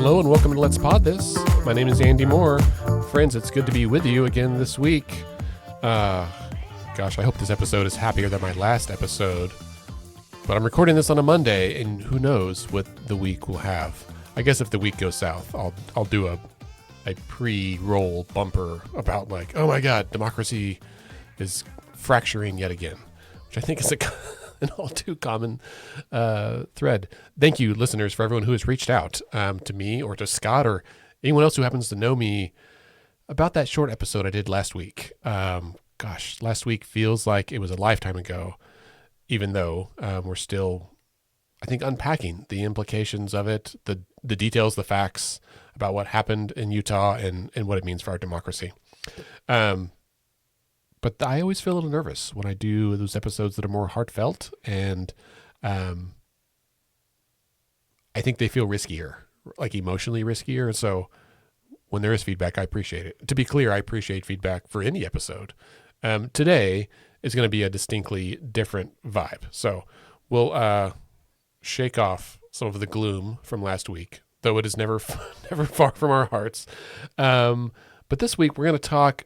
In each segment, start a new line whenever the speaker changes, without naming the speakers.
Hello and welcome to Let's Pod This. My name is Andy Moore. Friends, it's good to be with you again this week. Gosh, I hope this episode is happier than my last episode. But I'm recording this on a Monday, and who knows what the week will have. I guess if the week goes south, I'll do a pre-roll bumper about like, oh my God, democracy is fracturing yet again, which I think is an all too common thread. Thank you, listeners, for everyone who has reached out to me or to Scott or anyone else who happens to know me about that short episode I did last week. Gosh, last week feels like it was a lifetime ago, even though we're still, I think, unpacking the implications of it, the details, the facts about what happened in Utah and what it means for our democracy. But I always feel a little nervous when I do those episodes that are more heartfelt, and I think they feel riskier, like emotionally riskier. So when there is feedback, I appreciate it. To be clear, I appreciate feedback for any episode. Today is going to be a distinctly different vibe. So we'll shake off some of the gloom from last week, though it is never far from our hearts. But this week, we're going to talk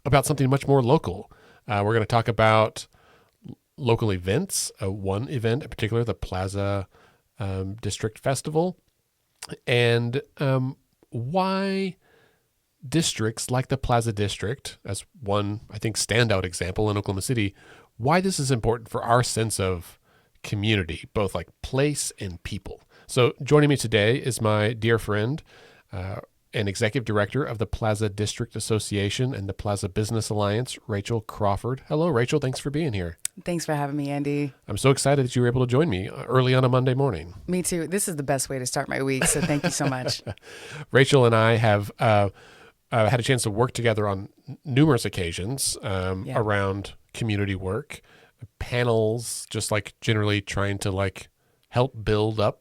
about something much more local. We're going to talk about local events, one event in particular, the Plaza District Festival, and why districts like the Plaza District, as one, I think, standout example in Oklahoma City, why this is important for our sense of community, both like place and people. So joining me today is my dear friend, and executive director of the Plaza District Association and the Plaza Business Alliance, Rachael Crawford. Hello, Rachael. Thanks for being here.
Thanks for having me, Andy.
I'm so excited that you were able to join me early on a Monday morning.
Me too. This is the best way to start my week, so thank you so much.
Rachael and I have had a chance to work together on numerous occasions around community work, panels, just like generally trying to like help build up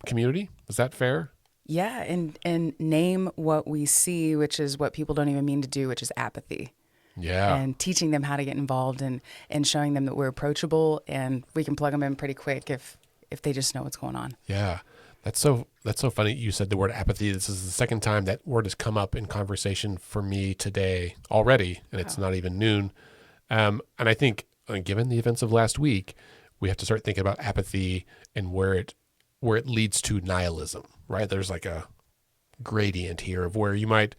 community. Is that fair?
Yeah, and name what we see, which is what people don't even mean to do, which is apathy.
Yeah. And
teaching them how to get involved and showing them that we're approachable and we can plug them in pretty quick if they just know what's going on.
Yeah. That's so funny. You said the word apathy. This is the second time that word has come up in conversation for me today already, and it's not even noon. And I think given the events of last week, we have to start thinking about apathy and where it leads to nihilism, right? There's like a gradient here of where you might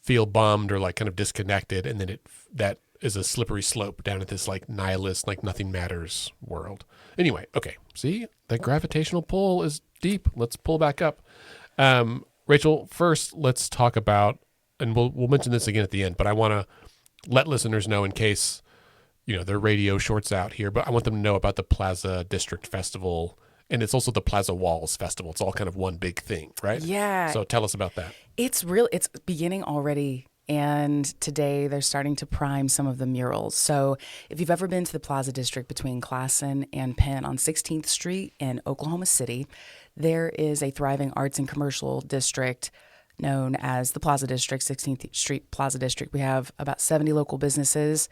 feel bummed or like kind of disconnected, and then that is a slippery slope down at this like nihilist, like nothing matters world. Anyway, okay, see, the gravitational pull is deep. Let's pull back up. Rachael, first, let's talk about, and we'll mention this again at the end, but I want to let listeners know in case, their radio shorts out here, but I want them to know about the Plaza District Festival. And it's also the Plaza Walls Festival. It's all kind of one big thing, right?
Yeah.
So tell us about that.
It's beginning already. And today they're starting to prime some of the murals. So if you've ever been to the Plaza District between Classen and Penn on 16th Street in Oklahoma City, there is a thriving arts and commercial district known as the Plaza District, 16th Street Plaza District. We have about 70 local businesses.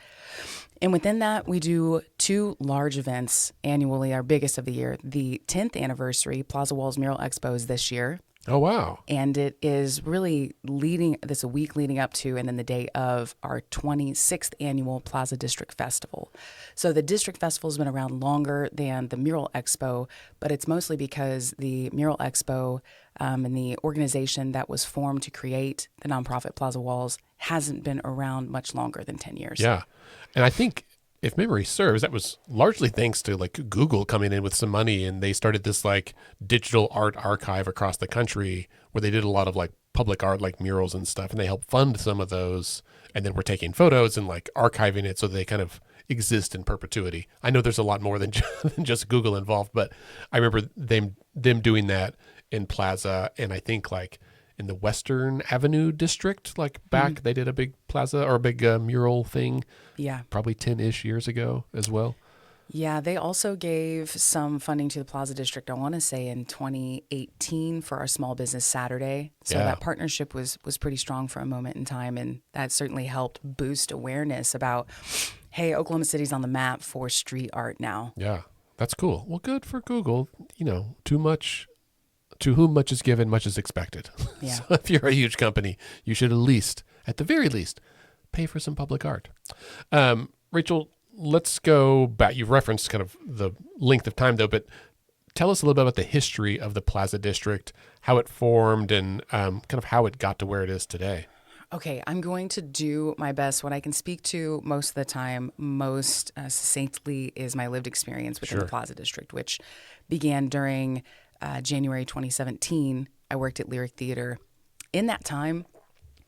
And within that, we do two large events annually, our biggest of the year. The 10th anniversary Plaza Walls Mural Expo is this year.
Oh, wow.
And it is really a week leading up to, and then the day of our 26th annual Plaza District Festival. So the District Festival has been around longer than the Mural Expo, but it's mostly because the Mural Expo and the organization that was formed to create the nonprofit Plaza Walls hasn't been around much longer than 10 years.
Yeah. And I think, if memory serves, that was largely thanks to like Google coming in with some money, and they started this like digital art archive across the country where they did a lot of like public art, like murals and stuff, and they helped fund some of those. And then we're taking photos and like archiving it so they kind of exist in perpetuity. I know there's a lot more than just Google involved, but I remember them doing that in Plaza, and I think like in the Western Avenue district, like back, they did a big plaza or a big mural thing.
Yeah.
Probably 10-ish years ago as well.
Yeah, they also gave some funding to the Plaza District, I want to say in 2018 for our Small Business Saturday. So that partnership was pretty strong for a moment in time, and that certainly helped boost awareness about, hey, Oklahoma City's on the map for street art now.
Yeah, that's cool. Well, good for Google. Too much to whom much is given, much is expected.
Yeah.
So if you're a huge company, you should at the very least, pay for some public art. Rachel, let's go back. You've referenced kind of the length of time, though, but tell us a little bit about the history of the Plaza District, how it formed, and kind of how it got to where it is today.
Okay, I'm going to do my best. What I can speak to most of the time, most succinctly, is my lived experience within the Plaza District, which began during January 2017. I worked at Lyric Theater. In that time,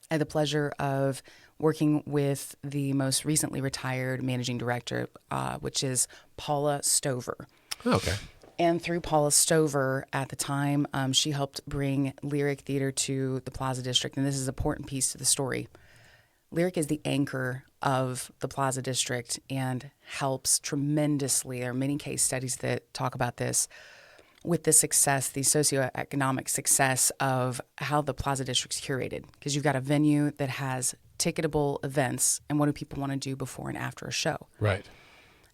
I had the pleasure of working with the most recently retired managing director, which is Paula Stover.
Oh, okay.
And through Paula Stover, at the time, she helped bring Lyric Theater to the Plaza District. And this is an important piece to the story. Lyric is the anchor of the Plaza District and helps tremendously. There are many case studies that talk about this with the success, the socioeconomic success of how the Plaza District's curated. Because you've got a venue that has ticketable events, and what do people want to do before and after a show?
Right.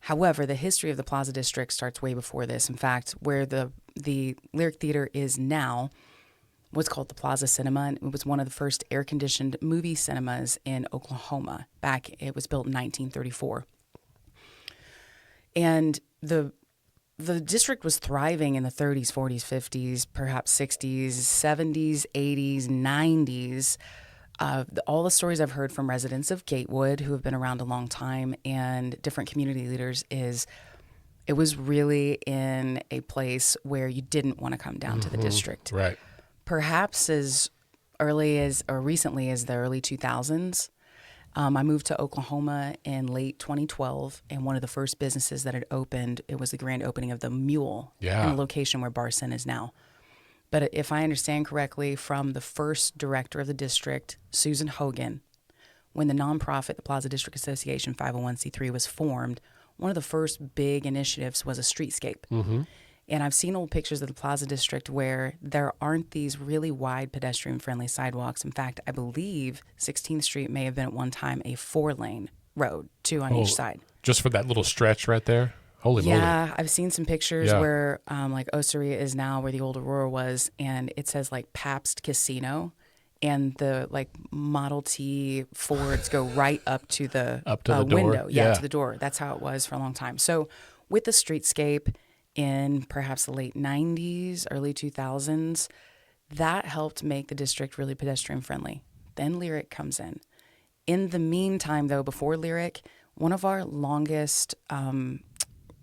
However, the history of the Plaza District starts way before this. In fact, where the Lyric Theater is now was called the Plaza Cinema, and it was one of the first air-conditioned movie cinemas in Oklahoma. It was built in 1934. And the district was thriving in the 30s, 40s, 50s, perhaps 60s, 70s, 80s, 90s. All the stories I've heard from residents of Gatewood who have been around a long time and different community leaders is it was really in a place where you didn't want to come down to the district.
Right.
Perhaps as early as or recently as the early 2000s, I moved to Oklahoma in late 2012, and one of the first businesses that had opened, it was the grand opening of the Mule in the location where Bar Sin is now. But if I understand correctly, from the first director of the district, Susan Hogan, when the nonprofit, the Plaza District Association 501c3 was formed, one of the first big initiatives was a streetscape. Mm-hmm. And I've seen old pictures of the Plaza District where there aren't these really wide pedestrian-friendly sidewalks. In fact, I believe 16th Street may have been at one time a 4-lane road, 2 on each side.
Just for that little stretch right there? Holy moly.
Yeah, I've seen some pictures where like Osteria is now where the old Aurora was, and it says like Pabst Casino, and the like Model T Fords go right up to the window. Yeah, to the door. That's how it was for a long time. So with the streetscape in perhaps the late 90s, early 2000s, that helped make the district really pedestrian friendly. Then Lyric comes in. In the meantime, though, before Lyric, one of our longest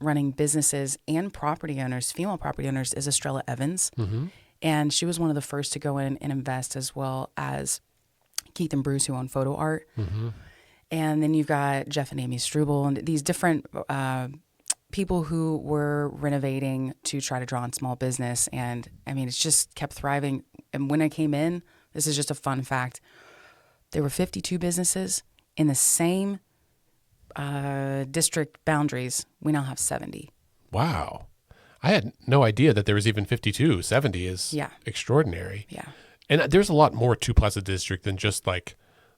running businesses and property owners, female property owners, is Estrella Evans. Mm-hmm. And she was one of the first to go in and invest, as well as Keith and Bruce, who own Photo Art. Mm-hmm. And then you've got Jeff and Amy Struble and these different people who were renovating to try to draw on small business. And I mean, it's just kept thriving. And when I came in, this is just a fun fact, there were 52 businesses in the same district boundaries. We now have 70.
Wow. I had no idea that there was even 52. 70 is extraordinary.
Yeah.
And there's a lot more to Plaza District than just like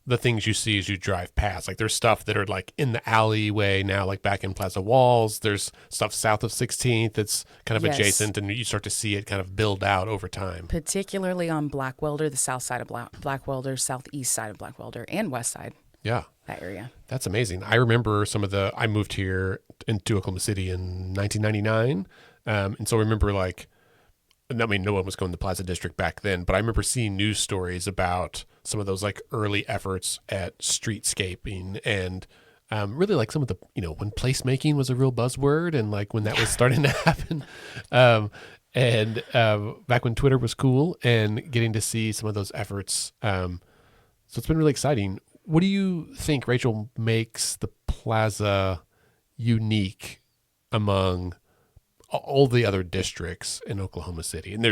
the things you see as you drive past. Like there's stuff that are like in the alleyway now, like back in Plaza Walls. There's stuff south of 16th that's kind of adjacent, and you start to see it kind of build out over time.
Particularly on Blackwelder, the south side of Blackwelder, southeast side of Blackwelder, and west side.
Yeah.
That area.
That's amazing. I remember I moved here into Oklahoma City in 1999. And so I remember no one was going to the Plaza District back then, but I remember seeing news stories about some of those like early efforts at streetscaping and really like some of the, when placemaking was a real buzzword and like when that was starting to happen. And back when Twitter was cool and getting to see some of those efforts. So it's been really exciting. What do you think, Rachel, makes the Plaza unique among all the other districts in Oklahoma City? And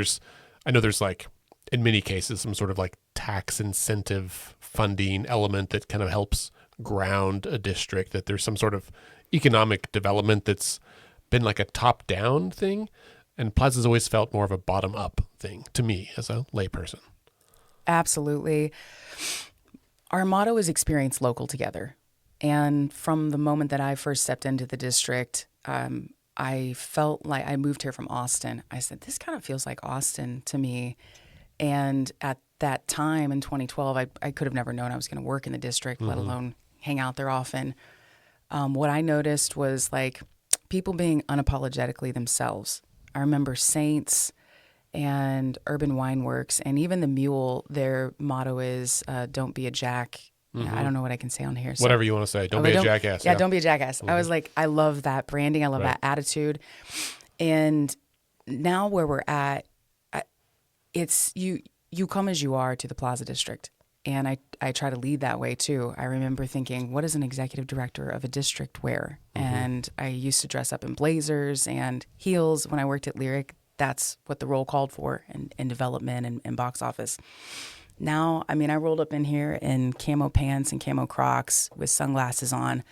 I know there's like, in many cases, some sort of like tax incentive funding element that kind of helps ground a district, that there's some sort of economic development that's been like a top-down thing. And Plaza's always felt more of a bottom-up thing to me as a layperson.
Absolutely. Our motto is experience local together. And from the moment that I first stepped into the district, I felt like I moved here from Austin. I said, this kind of feels like Austin to me. And at that time in 2012, I could have never known I was going to work in the district, let alone hang out there often. What I noticed was like people being unapologetically themselves. I remember Saints and Urban Wine Works and even the Mule, their motto is don't be a jack. I don't know what I can say on here. So,
Whatever you want to say. Don't be a jackass.
Yeah, don't be a jackass. I was like, I love that branding. I love that attitude. And now where we're at, it's you come as you are to the Plaza District. And I try to lead that way too. I remember thinking, what does an executive director of a district wear? And I used to dress up in blazers and heels when I worked at Lyric. That's what the role called for in development and box office. Now, I mean, I rolled up in here in camo pants and camo Crocs with sunglasses on.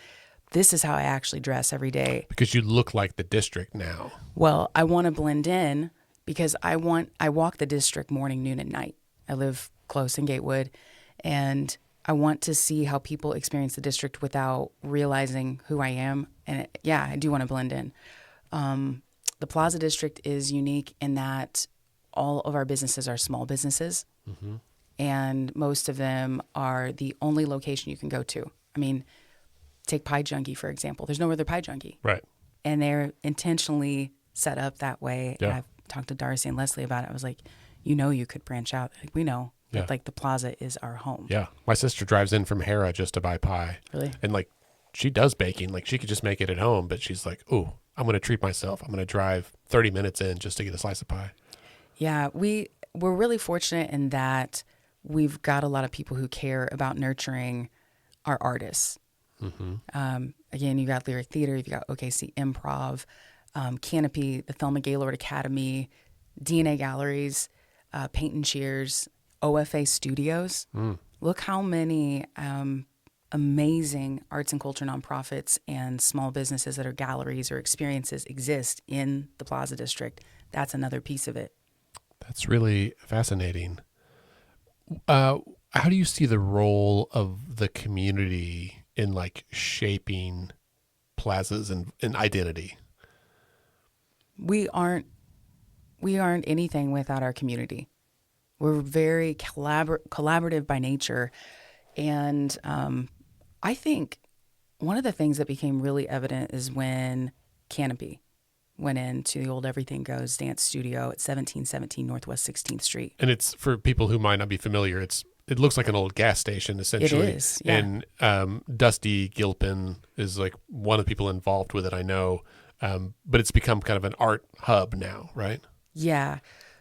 This is how I actually dress every day.
Because you look like the district now.
Well, I want to blend in because I walk the district morning, noon, and night. I live close in Gatewood, and I want to see how people experience the district without realizing who I am. And I do want to blend in. The Plaza District is unique in that all of our businesses are small businesses, and most of them are the only location you can go to. I mean, take Pie Junkie, for example. There's no other Pie Junkie.
Right.
And they're intentionally set up that way.
Yeah.
And I've talked to Darcy and Leslie about it. I was like, you could branch out. Like, we know that like the Plaza is our home.
Yeah. My sister drives in from Hera just to buy pie.
Really?
And like, she does baking. Like, she could just make it at home, but she's like, ooh, I'm going to treat myself. I'm going to drive 30 minutes in just to get a slice of pie. Yeah.
We're really fortunate in that we've got a lot of people who care about nurturing our artists. Again, you got Lyric Theater, you've got OKC Improv, Canopy, the Thelma Gaylord Academy, DNA Galleries, Paint and Cheers, OFA Studios. Look how many amazing arts and culture nonprofits and small businesses that are galleries or experiences exist in the Plaza District. That's another piece of it.
That's really fascinating. How do you see the role of the community in like shaping plazas and identity?
We aren't anything without our community. We're very collaborative by nature. And I think one of the things that became really evident is when Canopy went into the old Everything Goes dance studio at 1717 Northwest 16th Street.
And it's, for people who might not be familiar, it looks like an old gas station, essentially.
It is, yeah.
And Dusty Gilpin is like one of the people involved with it, I know. But it's become kind of an art hub now, right?
Yeah.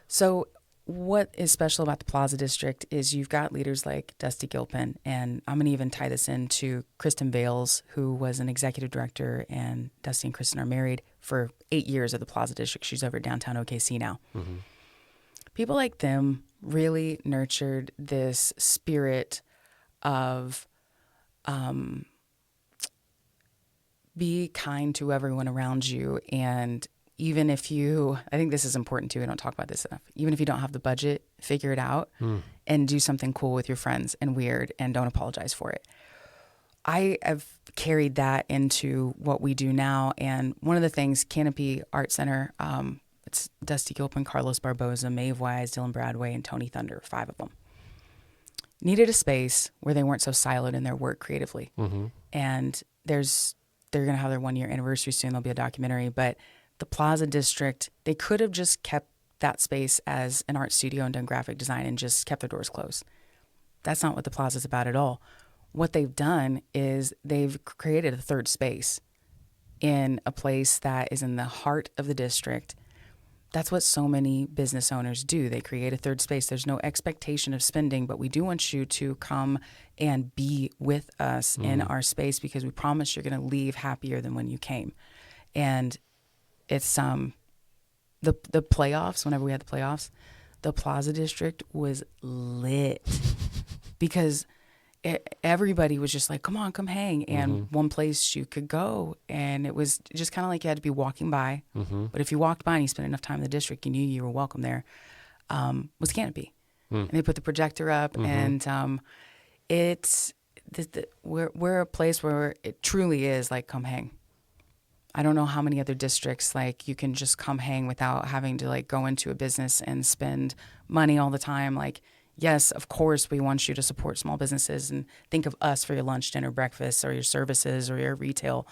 So what is special about the Plaza District is you've got leaders like Dusty Gilpin, and I'm going to even tie this into Kristen Bales, who was an executive director, and Dusty and Kristen are married for 8 years at the Plaza District. She's over downtown OKC now. People like them really nurtured this spirit of be kind to everyone around you. And even if I think this is important too, we don't talk about this enough, even if you don't have the budget, figure it out and do something cool with your friends and weird, and don't apologize for it. I have carried that into what we do now. And one of the things, Canopy Art Center, it's Dusty Gilpin, Carlos Barboza, Maeve Wise, Dylan Bradway, and Tony Thunder, 5 of them. Needed a space where they weren't so siloed in their work creatively. And they're going to have their 1-year anniversary soon. There'll be a documentary. But the Plaza District, they could have just kept that space as an art studio and done graphic design and just kept their doors closed. That's not what the Plaza's about at all. What they've done is they've created a third space in a place that is in the heart of the district. That's what so many business owners do. They create a third space. There's no expectation of spending, but we do want you to come and be with us in our space, because we promise you're going to leave happier than when you came. And it's the playoffs, whenever we had the playoffs, the Plaza District was lit because everybody was just like, come on, come hang. And one place you could go, and it was just kind of like you had to be walking by. But if you walked by and you spent enough time in the district, you knew you were welcome there, was Canopy. And they put the projector up, and we're a place where it truly is like, come hang. I don't know how many other districts like you can just come hang without having to like go into a business and spend money all the time. Like, yes, of course, we want you to support small businesses and think of us for your lunch, dinner, breakfast, or your services or your retail.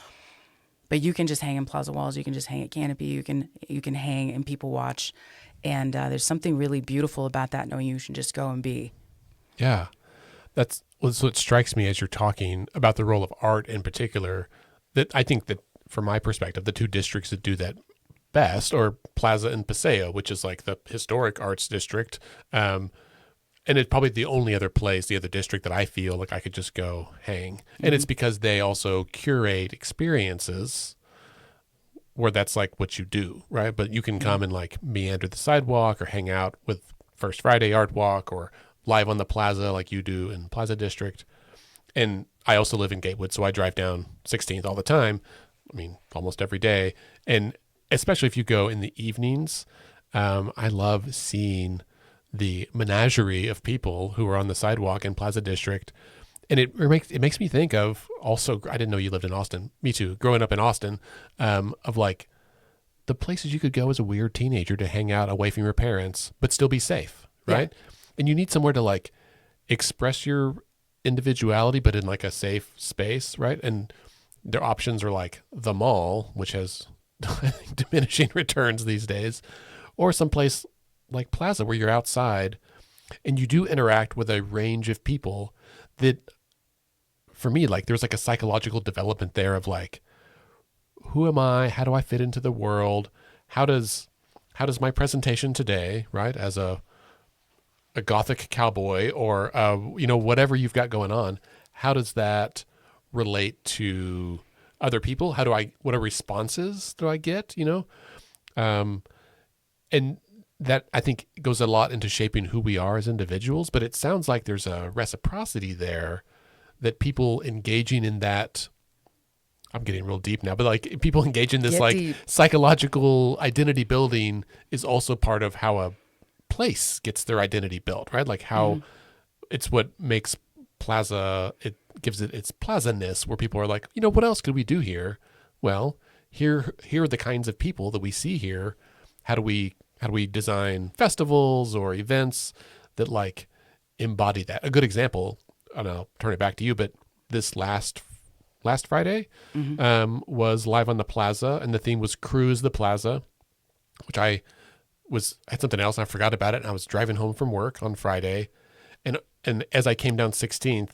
But you can just hang in Plaza Walls. You can just hang at Canopy. You can hang and people watch. And there's something really beautiful about that, knowing you can just go and be.
Yeah. That's what strikes me as you're talking about the role of art in particular, that I think that from my perspective, the two districts that do that best are Plaza and Paseo, which is like the historic arts district. And it's probably the only other place, the other district that I feel like I could just go hang. Mm-hmm. And it's because they also curate experiences where that's like what you do, right? But you can come and like meander the sidewalk or hang out with First Friday Art Walk or live on the plaza like you do in Plaza District. And I also live in Gatewood, so I drive down 16th all the time. I mean, almost every day. And especially if you go in the evenings, I love seeing the menagerie of people who are on the sidewalk in Plaza District. And it makes me think of also, I didn't know you lived in Austin. Me too. Growing up in Austin, of like the places you could go as a weird teenager to hang out away from your parents, but still be safe, right? Yeah. And you need somewhere to like express your individuality, but in like a safe space, right? And their options are like the mall, which has diminishing returns these days, or someplace like Plaza where you're outside and you do interact with a range of people that, for me, like there's like a psychological development there of like, who am I? How do I fit into the world? How does my presentation today, right, as a Gothic cowboy or whatever you've got going on, how does that relate to other people? What are responses do I get? And that I think goes a lot into shaping who we are as individuals. But it sounds like there's a reciprocity there, that people engaging in that. I'm getting real deep now, but like people engage in this psychological identity building is also part of how a place gets their identity built, right? Like how it's what makes Plaza, it gives it its Plaza-ness, where people are like, what else could we do here? Well, here are the kinds of people that we see here. How do we design festivals or events that like embody that? A good example, and I'll turn it back to you, but this last Friday was live on the Plaza, and the theme was Cruise the Plaza, which I had something else and I forgot about it, and I was driving home from work on Friday, and as I came down 16th,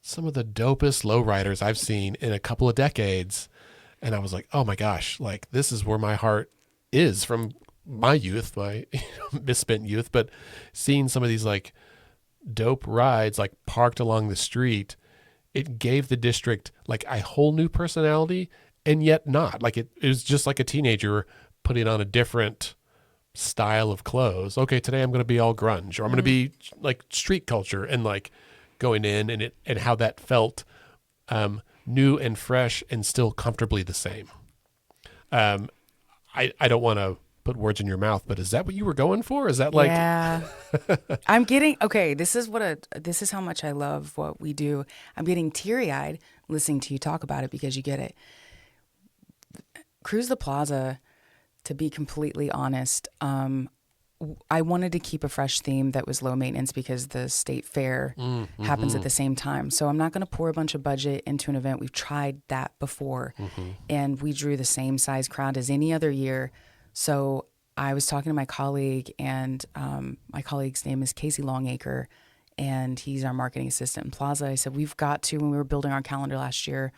some of the dopest lowriders I've seen in a couple of decades, and I was like, oh my gosh, like this is where my heart is from my youth, my misspent youth. But seeing some of these like dope rides like parked along the street, it gave the district like a whole new personality, and yet not. Like it was just like a teenager putting on a different style of clothes. Okay, today I'm going to be all grunge, or I'm going to be like street culture, and like going in and how that felt new and fresh and still comfortably the same. I don't want to put words in your mouth, but is that what you were going for? Is that like?
Yeah, I'm getting, okay. This is how much I love what we do. I'm getting teary eyed listening to you talk about it, because you get it. Cruise the Plaza, to be completely honest, I wanted to keep a fresh theme that was low maintenance, because the state fair happens at the same time. So I'm not going to pour a bunch of budget into an event. We've tried that before, and we drew the same size crowd as any other year. So I was talking to my colleague, and my colleague's name is Casey Longacre, and he's our marketing assistant in Plaza. I said, we've got to, when we were building our calendar last year,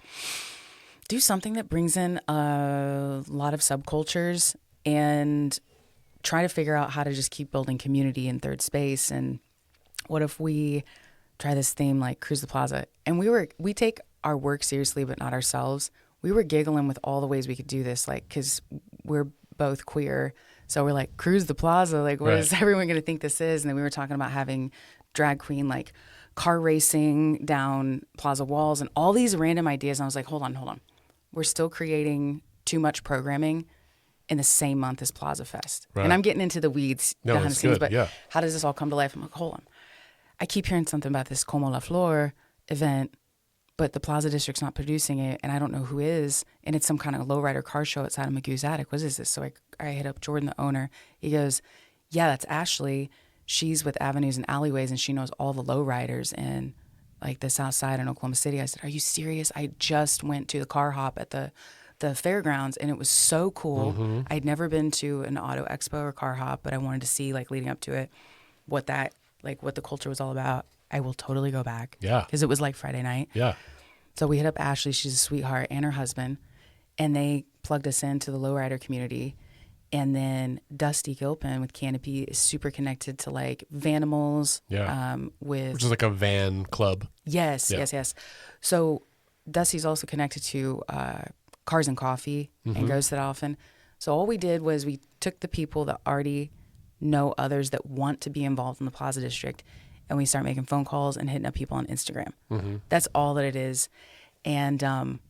do something that brings in a lot of subcultures and try to figure out how to just keep building community in third space. And what if we try this theme like Cruise the Plaza? And we take our work seriously, but not ourselves. We were giggling with all the ways we could do this, like, because we're both queer. So we're like, Cruise the Plaza, like, what is everyone going to think this is? And then we were talking about having drag queen, like, car racing down Plaza Walls and all these random ideas. And I was like, hold on. We're still creating too much programming in the same month as Plaza Fest. Right. And I'm getting into the weeds behind the scenes, but how does this all come to life? I'm like, hold on. I keep hearing something about this Como La Flor event but the Plaza District's not producing it, and I don't know who is, and it's some kind of lowrider car show outside of Magoo's Attic. What is this? So I hit up Jordan, the owner. He goes, yeah, that's Ashley. She's with Avenues and Alleyways, and she knows all the lowriders in like the South Side in Oklahoma City. I said, are you serious? I just went to the car hop at the fairgrounds, and it was so cool. I'd never been to an auto expo or car hop, but I wanted to see, like, leading up to it, what the culture was all about. I will totally go back.
Yeah.
Because it was like Friday night.
Yeah.
So we hit up Ashley. She's a sweetheart, and her husband, and they plugged us into the lowrider community. And then Dusty Gilpin with Canopy is super connected to like Vanimals.
Yeah.
Which
is like a van club.
Yes. So Dusty's also connected to Cars and Coffee and goes to that often. So all we did was we took the people that already know others that want to be involved in the Plaza District, and we start making phone calls and hitting up people on Instagram. That's all that it is. And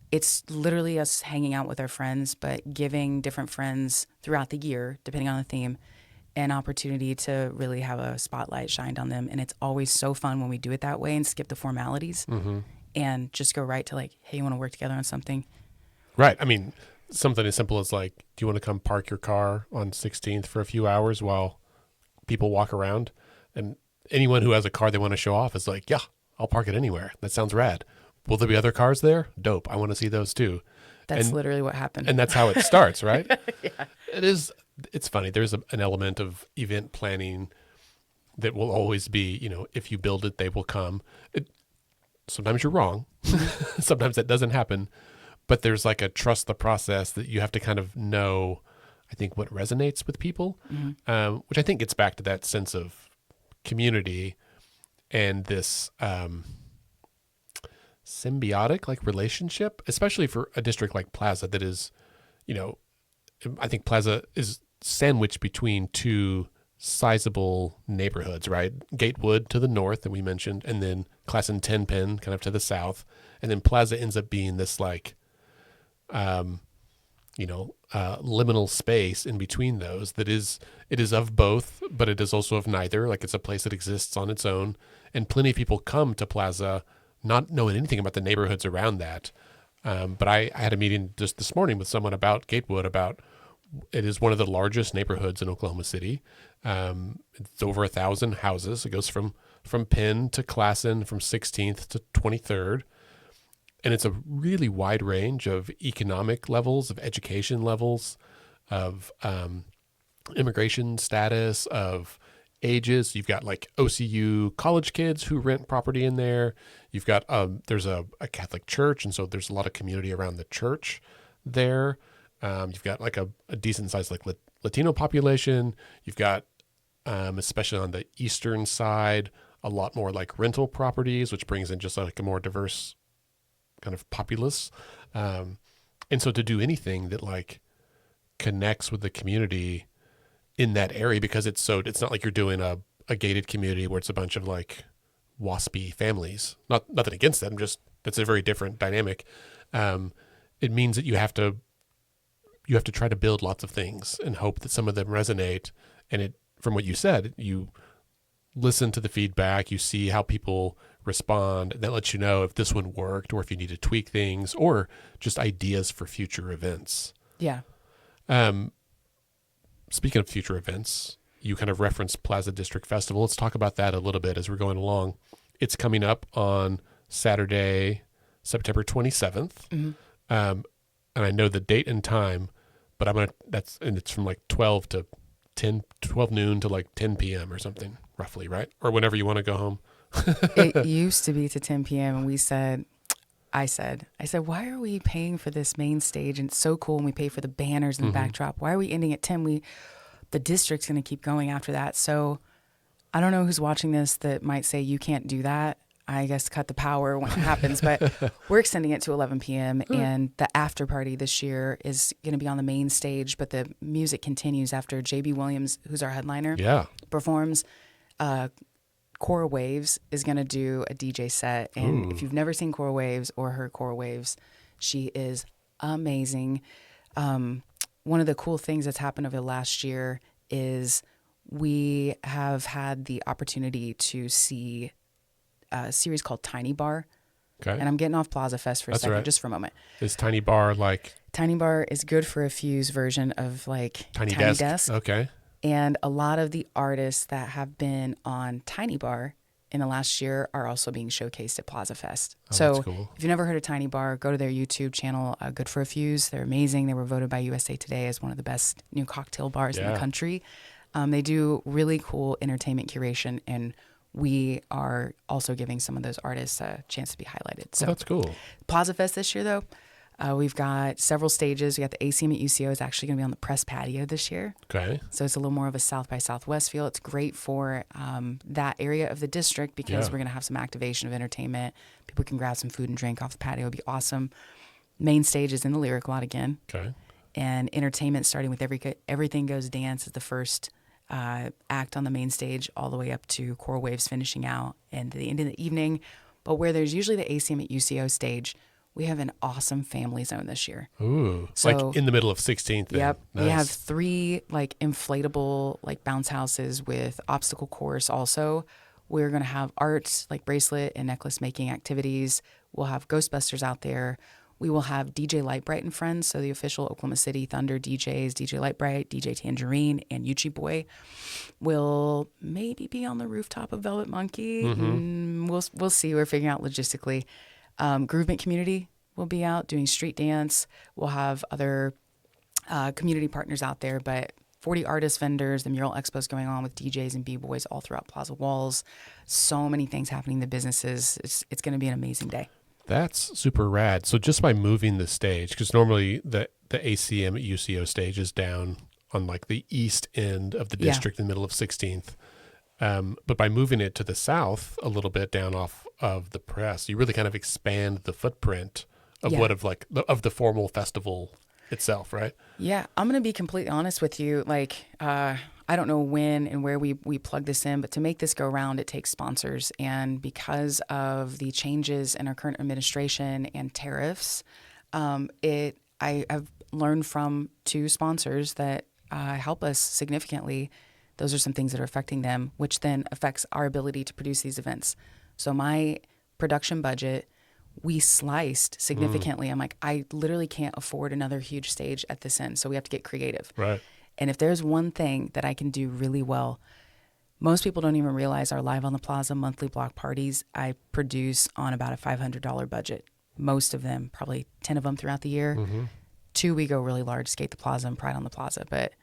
it's literally us hanging out with our friends, but giving different friends throughout the year, depending on the theme, an opportunity to really have a spotlight shined on them. And it's always so fun when we do it that way and skip the formalities and just go right to like, hey, you want to work together on something?
Right. I mean, something as simple as like, do you want to come park your car on 16th for a few hours while people walk around? And anyone who has a car they want to show off is like, yeah, I'll park it anywhere. That sounds rad. Will there be other cars there? Dope. I want to see those too.
That's literally what happened.
And that's how it starts, right?
Yeah.
It's funny. There's an element of event planning that will always be, if you build it, they will come. Sometimes you're wrong. Sometimes that doesn't happen. But there's like a trust the process that you have to kind of know, I think, what resonates with people, which I think gets back to that sense of community and this symbiotic like relationship, especially for a district like Plaza that is, I think Plaza is sandwiched between two sizable neighborhoods, right? Gatewood to the north that we mentioned, and then Class and Tenpin kind of to the south. And then Plaza ends up being this like, liminal space in between those it is of both, but it is also of neither. Like it's a place that exists on its own. And plenty of people come to Plaza not knowing anything about the neighborhoods around that. But I had a meeting just this morning with someone about Gatewood about it is one of the largest neighborhoods in Oklahoma City. It's over 1,000 houses. It goes from Penn to Classen, from 16th to 23rd. And it's a really wide range of economic levels, of education levels, of immigration status, of ages. You've got like OCU college kids who rent property in there. You've got there's a Catholic church, and so there's a lot of community around the church there. You've got like a decent sized like Latino population. You've got especially on the eastern side a lot more like rental properties, which brings in just like a more diverse kind of populace. And so to do anything that like connects with the community in that area, because it's not like you're doing a gated community where it's a bunch of like waspy families. Nothing against them, just that's a very different dynamic. It means that you have to try to build lots of things and hope that some of them resonate. And from what you said, you listen to the feedback, you see how people respond, and that lets you know if this one worked or if you need to tweak things or just ideas for future events.
Yeah.
Speaking of future events, you kind of referenced Plaza District Festival. Let's talk about that a little bit as we're going along. It's coming up on Saturday, September 27th. And I know the date and time, but it's from like 12 noon to like 10 p.m. or something roughly, right? Or whenever you want to go home.
It used to be to 10 p.m. and I said, why are we paying for this main stage? And it's so cool when we pay for the banners and the backdrop. Why are we ending at 10? The district's going to keep going after that. So I don't know who's watching this that might say you can't do that. I guess cut the power when it happens, but we're extending it to 11 p.m. And the after party this year is going to be on the main stage, but the music continues after J.B. Williams, who's our headliner, performs. Cora Waves is going to do a DJ set. And if you've never seen Cora Waves or heard Cora Waves, she is amazing. One of the cool things that's happened over the last year is we have had the opportunity to see a series called Tiny Bar
Okay.
And I'm getting off Plaza Fest for a
That's
second,
right.
just for a moment.
Is Tiny Bar like
Tiny Bar is good for a Fuse version of like
Tiny
Desk.
Desk? Okay.
And a lot of the artists that have been on Tiny Bar in the last year are also being showcased at Plaza Fest.
Oh,
So
that's cool.
if you've never heard of Tiny Bar, go to their YouTube channel, Good for a Fuse. They're amazing. They were voted by USA Today as one of the best new cocktail bars in the country. They do really cool entertainment curation, and we are also giving some of those artists a chance to be highlighted. So
that's cool.
Plaza Fest this year, though, we've got several stages. We got the ACM at UCO is actually going to be on the press patio this year.
Okay.
So it's a little more of a South by Southwest feel. It's great for that area of the district because we're going to have some activation of entertainment. People can grab some food and drink off the patio. It'd be awesome. Main stage is in the Lyric Lot again.
Okay.
And entertainment starting with Everything Goes Dance is the first act on the main stage all the way up to Coral Waves finishing out and the end of the evening. But where there's usually the ACM at UCO stage, we have an awesome family zone this year.
Ooh,
So-
like in the middle of 16th. Then.
Yep.
Nice.
We have 3 like inflatable like bounce houses with obstacle course also. We're going to have art like bracelet and necklace making activities. We'll have Ghostbusters out there. We will have DJ Lightbright and Friends, so the official Oklahoma City Thunder DJs, DJ Lightbright, DJ Tangerine, and Yuchi Boy will maybe be on the rooftop of Velvet Monkey. We'll see. We're figuring out logistically. Groovement Community will be out doing street dance. We'll have other community partners out there, but 40 artist vendors, the mural expos going on with DJs and B-boys all throughout Plaza Walls. So many things happening in the businesses. It's going to be an amazing day.
That's super rad. So just by moving the stage, because normally the ACM at UCO stage is down on like the east end of the district in the middle of 16th. But by moving it to the south a little bit down off of the press, you really kind of expand the footprint of of the formal festival itself, right?
Yeah, I'm going to be completely honest with you. Like, I don't know when and where we plug this in, but to make this go round, it takes sponsors. And because of the changes in our current administration and tariffs, I've learned from 2 sponsors that help us significantly. Those are some things that are affecting them, which then affects our ability to produce these events. So my production budget, we sliced significantly. I'm like, I literally can't afford another huge stage at this end. So we have to get creative.
Right.
And if there's one thing that I can do really well, most people don't even realize our Live on the Plaza monthly block parties, I produce on about a $500 budget. Most of them, probably 10 of them throughout the year. 2, we go really large, Skate the Plaza and Pride on the Plaza. But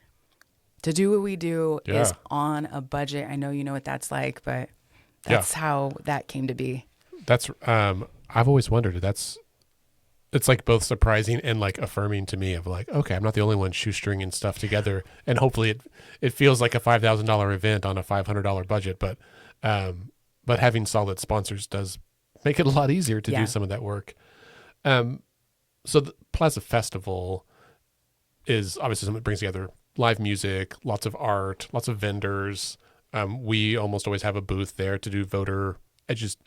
to do what we do is on a budget. I know you know what that's like, but that's how that came to be.
That's I've always wondered. It's like both surprising and like affirming to me of like, okay, I'm not the only one shoestringing stuff together, and hopefully it feels like a $5,000 event on a $500 budget, but having solid sponsors does make it a lot easier to do some of that work. So the Plaza Festival is obviously something that brings together live music, lots of art, lots of vendors. We almost always have a booth there to do voter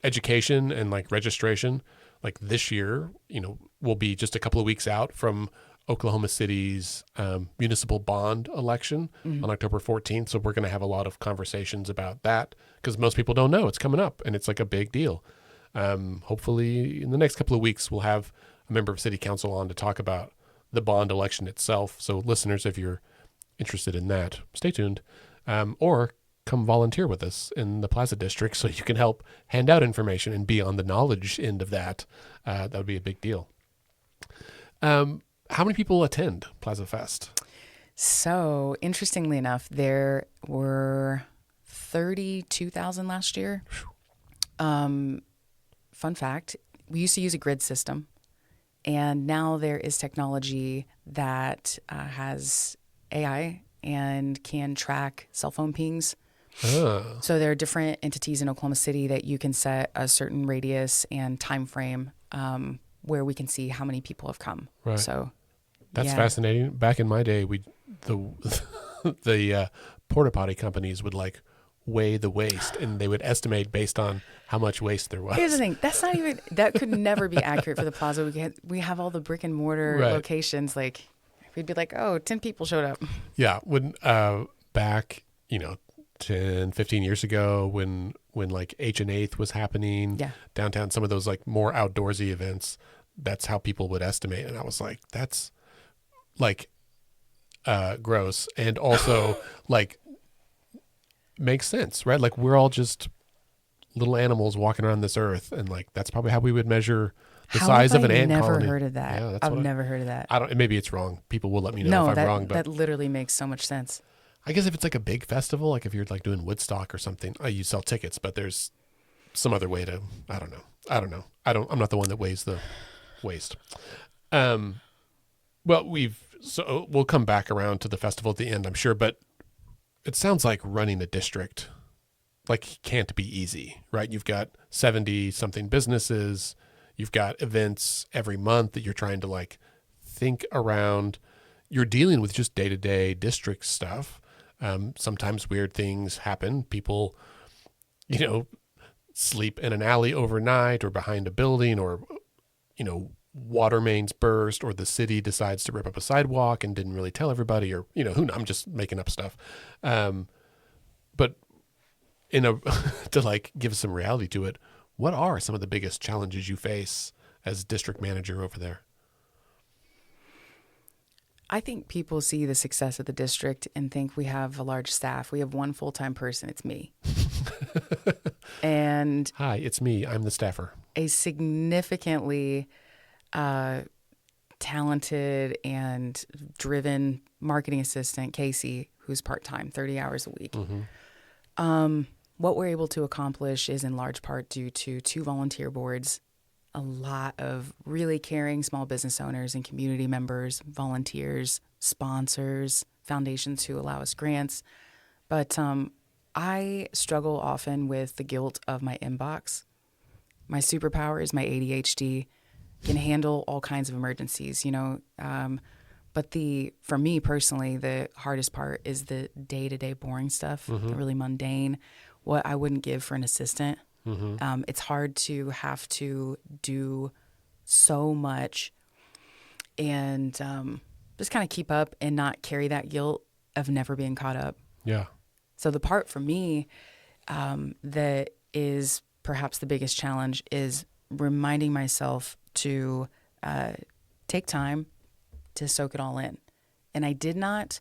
education and like registration. Like this year, we'll be just a couple of weeks out from Oklahoma City's municipal bond election on October 14th. So we're going to have a lot of conversations about that because most people don't know it's coming up and it's like a big deal. Hopefully in the next couple of weeks, we'll have a member of city council on to talk about the bond election itself. So listeners, if you're interested in that, stay tuned, or come volunteer with us in the Plaza District so you can help hand out information and be on the knowledge end of that. That would be a big deal. How many people attend Plaza Fest?
So interestingly enough, there were 32,000 last year. Fun fact, we used to use a grid system, and now there is technology that has AI and can track cell phone pings.
Oh.
So there are different entities in Oklahoma City that you can set a certain radius and time frame where we can see how many people have come.
Right.
So
that's fascinating. Back in my day, the porta potty companies would like weigh the waste, and they would estimate based on how much waste there was.
Here's the thing: that could never be accurate for the plaza. We have all the brick and mortar locations. Like we'd be like, 10 people showed up. Yeah,
when back 10, 15 years ago when when like H&H was happening downtown, some of those like more outdoorsy events, that's how people would estimate. And I was like, that's like gross. And also like makes sense, right? Like we're all just little animals walking around this earth. And like, that's probably how we would measure the size of an ant colony.
I've never heard of that.
Yeah, that's
I've never heard of that.
I don't, maybe it's wrong. People will let me know if I'm wrong, but
that literally makes so much sense.
I guess if it's like a big festival, like if you're like doing Woodstock or something, you sell tickets, but there's some other way to, I don't know. I'm not the one that weighs the waste. Well, we'll come back around to the festival at the end, I'm sure, but it sounds like running a district like can't be easy, right? You've got 70 something businesses. You've got events every month that you're trying to like think around. You're dealing with just day-to-day district stuff. Sometimes weird things happen. People, sleep in an alley overnight or behind a building, or, water mains burst, or the city decides to rip up a sidewalk and didn't really tell everybody, or, I'm just making up stuff. But to like give some reality to it, what are some of the biggest challenges you face as district manager over there?
I think people see the success of the district and think we have a large staff. We have one full-time person. It's me. And
hi, it's me. I'm the staffer.
A significantly talented and driven marketing assistant, Casey, who's part-time, 30 hours a week. Mm-hmm. What we're able to accomplish is in large part due to 2 volunteer boards, a lot of really caring small business owners and community members, volunteers, sponsors, foundations who allow us grants. But I struggle often with the guilt of my inbox. My superpower is my ADHD, can handle all kinds of emergencies, but for me personally, the hardest part is the day-to-day boring stuff, the really mundane, what I wouldn't give for an assistant. Mm-hmm. It's hard to have to do so much and just kind of keep up and not carry that guilt of never being caught up.
Yeah.
So the part for me that is perhaps the biggest challenge is reminding myself to take time to soak it all in. And I did not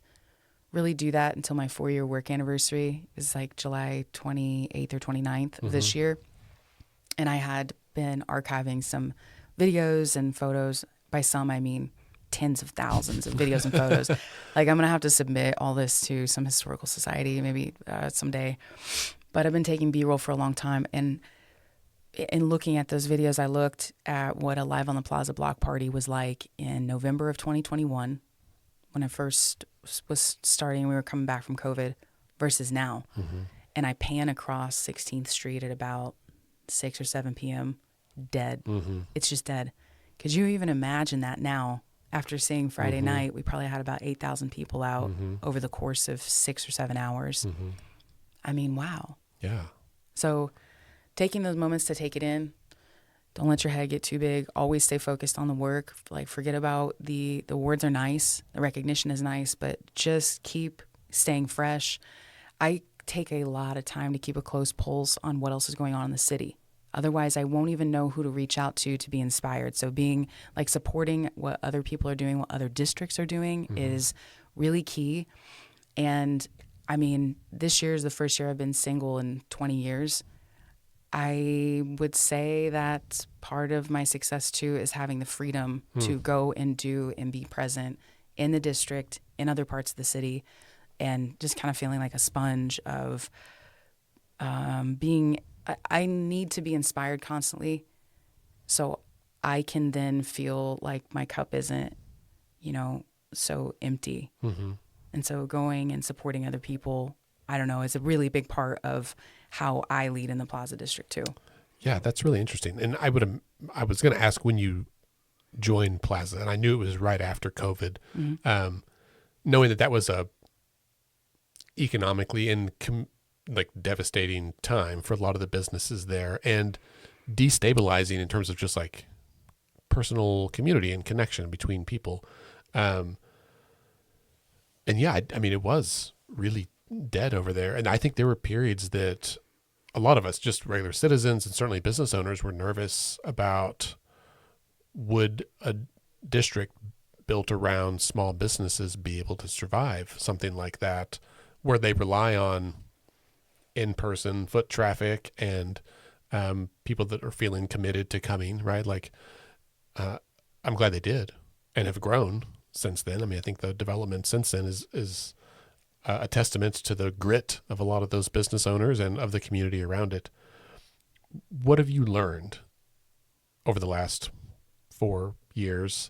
really do that until my 4-year work anniversary. It was like July 28th or 29th of this year. And I had been archiving some videos and photos. By some, I mean tens of thousands of videos and photos. Like, I'm going to have to submit all this to some historical society maybe someday. But I've been taking B-roll for a long time. And in looking at those videos, I looked at what a Live on the Plaza block party was like in November of 2021, when I first was starting, we were coming back from COVID, versus now. Mm-hmm. And I pan across 16th Street at about 6 or 7 p.m., dead. Mm-hmm. It's just dead. Could you even imagine that now? After seeing Friday night, we probably had about 8,000 people out over the course of 6 or 7 hours. Mm-hmm. I mean, wow.
Yeah.
So taking those moments to take it in, don't let your head get too big. Always stay focused on the work. Like, forget about the words are nice. The recognition is nice, but just keep staying fresh. I take a lot of time to keep a close pulse on what else is going on in the city. Otherwise, I won't even know who to reach out to be inspired. So being like supporting what other people are doing, what other districts are doing is really key. And I mean, this year is the first year I've been single in 20 years. I would say that part of my success too is having the freedom to go and do and be present in the district, in other parts of the city, and just kind of feeling like a sponge of being. I need to be inspired constantly, so I can then feel like my cup isn't, so empty. Mm-hmm. And so going and supporting other people, I don't know, is a really big part of how I lead in the Plaza District too.
Yeah, that's really interesting. And I was going to ask when you joined Plaza, and I knew it was right after COVID, knowing that was a economically and devastating time for a lot of the businesses there, and destabilizing in terms of just like personal community and connection between people. And yeah, I mean, it was really dead over there. And I think there were periods that a lot of us, just regular citizens and certainly business owners, were nervous about, would a district built around small businesses be able to survive something like that, where they rely on in-person foot traffic and people that are feeling committed to coming, right? Like, I'm glad they did and have grown since then. I mean, I think the development since then is a testament to the grit of a lot of those business owners and of the community around it. What have you learned over the last 4 years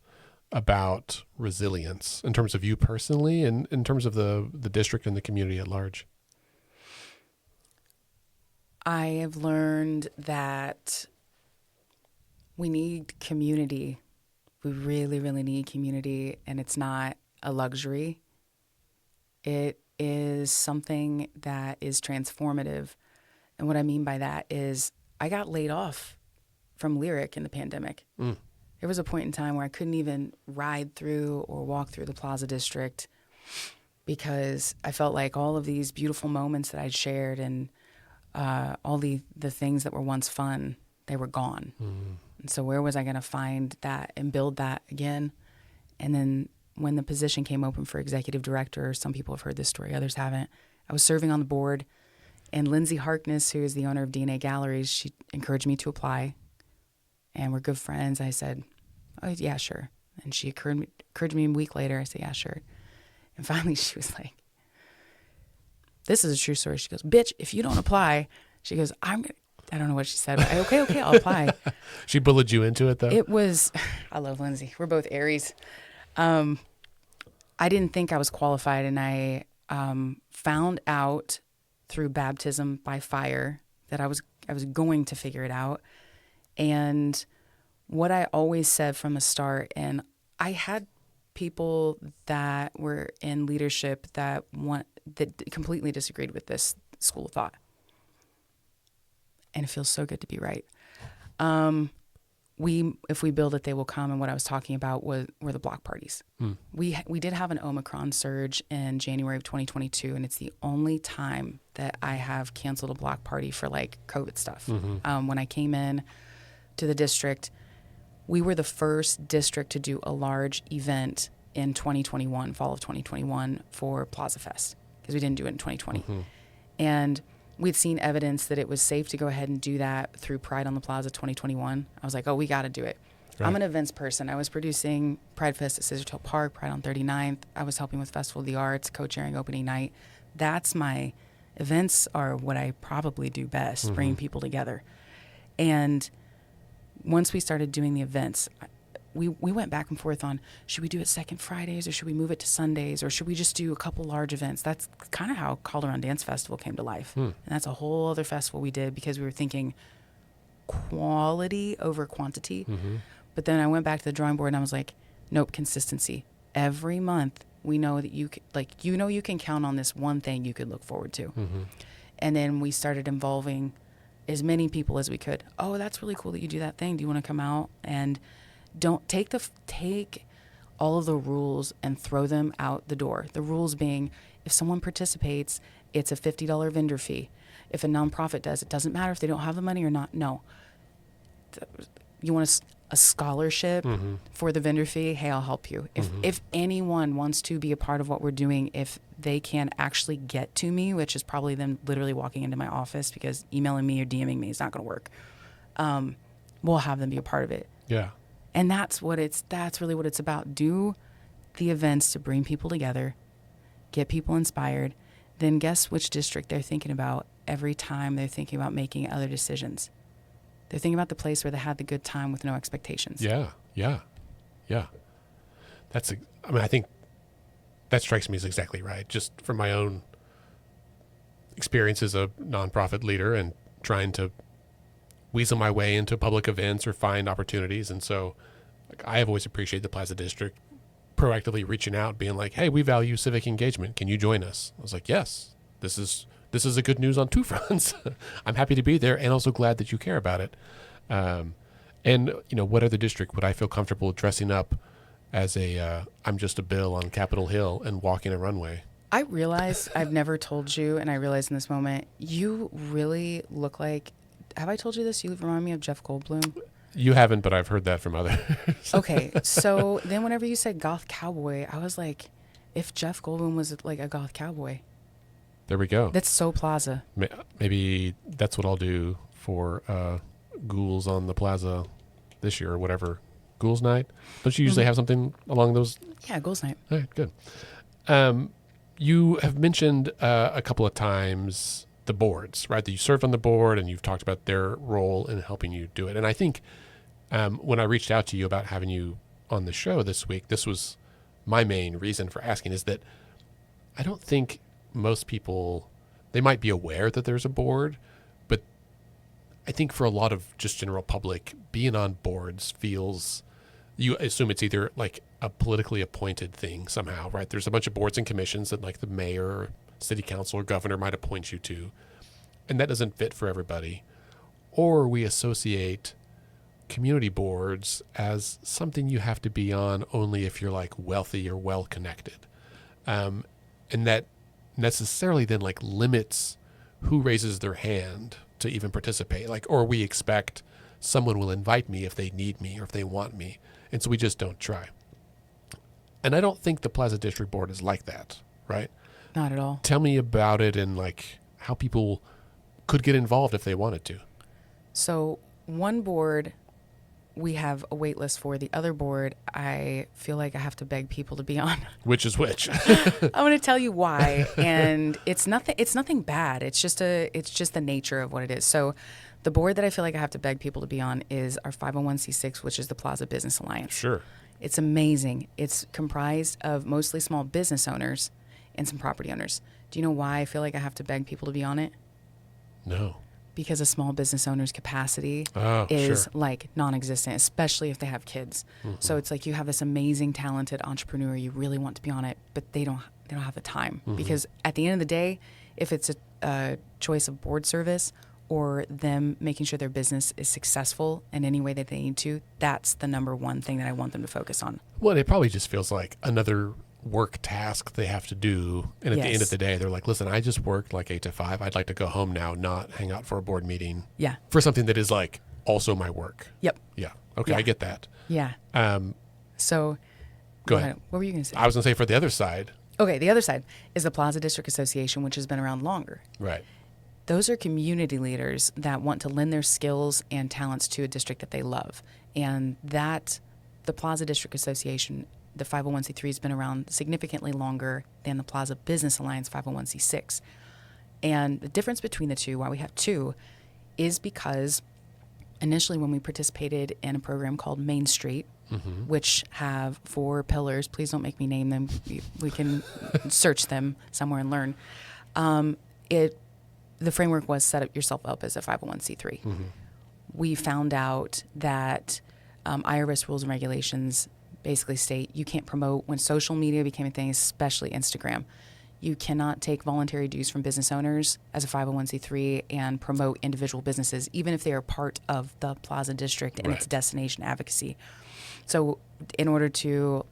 about resilience in terms of you personally and in terms of the district and the community at large?
I have learned that we need community. We really, really need community, and it's not a luxury. It is something that is transformative. And what I mean by that is I got laid off from Lyric in the pandemic. There was a point in time where I couldn't even ride through or walk through the Plaza District because I felt like all of these beautiful moments that I'd shared and all the things that were once fun, they were gone. And so where was I going to find that and build that again? And then when the position came open for executive director, some people have heard this story, others haven't. I was serving on the board, and Lindsay Harkness, who is the owner of DNA Galleries, she encouraged me to apply. And we're good friends. I said, oh, yeah, sure. And she encouraged me a week later. I said, yeah, sure. And finally she was like, this is a true story. She goes, bitch, if you don't apply, she goes, I don't know what she said, but okay, I'll apply.
She bullied you into it, though?
It was, I love Lindsay. We're both Aries. I didn't think I was qualified, and I found out through baptism by fire that I was going to figure it out. And what I always said from the start, and I had people that were in leadership that completely disagreed with this school of thought. And it feels so good to be right. If we build it, they will come. And what I was talking about were the block parties. We did have an Omicron surge in January of 2022, and it's the only time that I have canceled a block party for like COVID stuff. When I came in to the district, we were the first district to do a large event in 2021, fall of 2021, for Plaza Fest, because we didn't do it in 2020. And we'd seen evidence that it was safe to go ahead and do that through Pride on the Plaza 2021. I was like, oh, we got to do it. Right. I'm an events person. I was producing Pride Fest at Scissortail Park, Pride on 39th. I was helping with Festival of the Arts, co-chairing opening night. Events are what I probably do best, bringing people together. And once we started doing the events, we went back and forth on, should we do it second Fridays or should we move it to Sundays or should we just do a couple large events? That's kind of how Calderon Dance Festival came to life. And that's a whole other festival we did because we were thinking quality over quantity. But then I went back to the drawing board and I was like, nope, consistency. Every month we know that you can count on this one thing you could look forward to. And then we started involving as many people as we could. Oh, that's really cool that you do that thing. Do you want to come out? And don't take all of the rules and throw them out the door. The rules being, if someone participates, it's a $50 vendor fee. If a nonprofit does, it doesn't matter if they don't have the money or not. No. You want a scholarship for the vendor fee? Hey, I'll help you. If anyone wants to be a part of what we're doing, if they can actually get to me, which is probably them literally walking into my office, because emailing me or DMing me is not going to work, we'll have them be a part of it.
Yeah.
And that's really what it's about. Do the events to bring people together, get people inspired, then guess which district they're thinking about every time they're thinking about making other decisions. They're thinking about the place where they had the good time with no expectations.
Yeah. I think that strikes me as exactly right. Just from my own experience as a nonprofit leader and trying to weasel my way into public events or find opportunities. And so I have always appreciated the Plaza District proactively reaching out, being like, hey, we value civic engagement. Can you join us? I was like, yes, this is a good news on two fronts. I'm happy to be there and also glad that you care about it. And what other district would I feel comfortable dressing up as I'm just a bill on Capitol Hill and walking a runway?
I realize I've never told you, and I realize in this moment, you really look like, have I told you this? You remind me of Jeff Goldblum.
You haven't, but I've heard that from others.
Okay, so then whenever you said goth cowboy, I was like, if Jeff Goldblum was like a goth cowboy.
There we go.
That's so Plaza.
Maybe that's what I'll do for Ghouls on the Plaza this year or whatever. Ghouls Night? Don't you usually have something along those?
Yeah, Ghouls Night.
All right, good. You have mentioned a couple of times the boards, right? That you served on the board and you've talked about their role in helping you do it. And I think when I reached out to you about having you on the show this week, this was my main reason for asking, is that I don't think most people, they might be aware that there's a board, but I think for a lot of just general public, being on boards feels, you assume it's either like a politically appointed thing somehow, right? There's a bunch of boards and commissions that like the mayor, or city council, or governor might appoint you to, and that doesn't fit for everybody. Or we associate community boards as something you have to be on only if you're like wealthy or well connected. And that necessarily then like limits who raises their hand to even participate. Like, or we expect someone will invite me if they need me or if they want me. And so we just don't try. And I don't think the Plaza District Board is like that, right?
Not at all.
Tell me about it and like how people could get involved if they wanted to.
So one board we have a wait list for. The other board, I feel like I have to beg people to be on.
Which is which?
I'm going to tell you why. And it's nothing bad. It's just the nature of what it is. So the board that I feel like I have to beg people to be on is our 501c6, which is the Plaza Business Alliance.
Sure.
It's amazing. It's comprised of mostly small business owners and some property owners. Do you know why I feel like I have to beg people to be on it?
No.
Because a small business owner's capacity is like non-existent, especially if they have kids. Mm-hmm. So it's like you have this amazing, talented entrepreneur. You really want to be on it, but they don't have the time. Mm-hmm. Because at the end of the day, if it's a choice of board service or them making sure their business is successful in any way that they need to, that's the number one thing that I want them to focus on.
Well, it probably just feels like another work task they have to do. And at the end of the day, they're like, listen, I just worked like 8 to 5. I'd like to go home now, not hang out for a board meeting.
Yeah.
For something that is like also my work.
Yep.
Yeah. Okay.
Yeah.
I get that.
Yeah. So
go ahead.
What were you going to say?
I was going to say for the other side.
Okay. The other side is the Plaza District Association, which has been around longer.
Right.
Those are community leaders that want to lend their skills and talents to a district that they love. And that the Plaza District Association, the 501c3, has been around significantly longer than the Plaza Business Alliance 501c6. And the difference between the two, why we have two, is because initially when we participated in a program called Main Street, mm-hmm. which have 4 pillars, please don't make me name them, we can search them somewhere and learn, the framework was set yourself up as a 501c3. Mm-hmm. We found out that IRS rules and regulations basically state you can't promote, when social media became a thing, especially Instagram, you cannot take voluntary dues from business owners as a 501c3 and promote individual businesses, even if they are part of the Plaza District and its destination advocacy. So in order to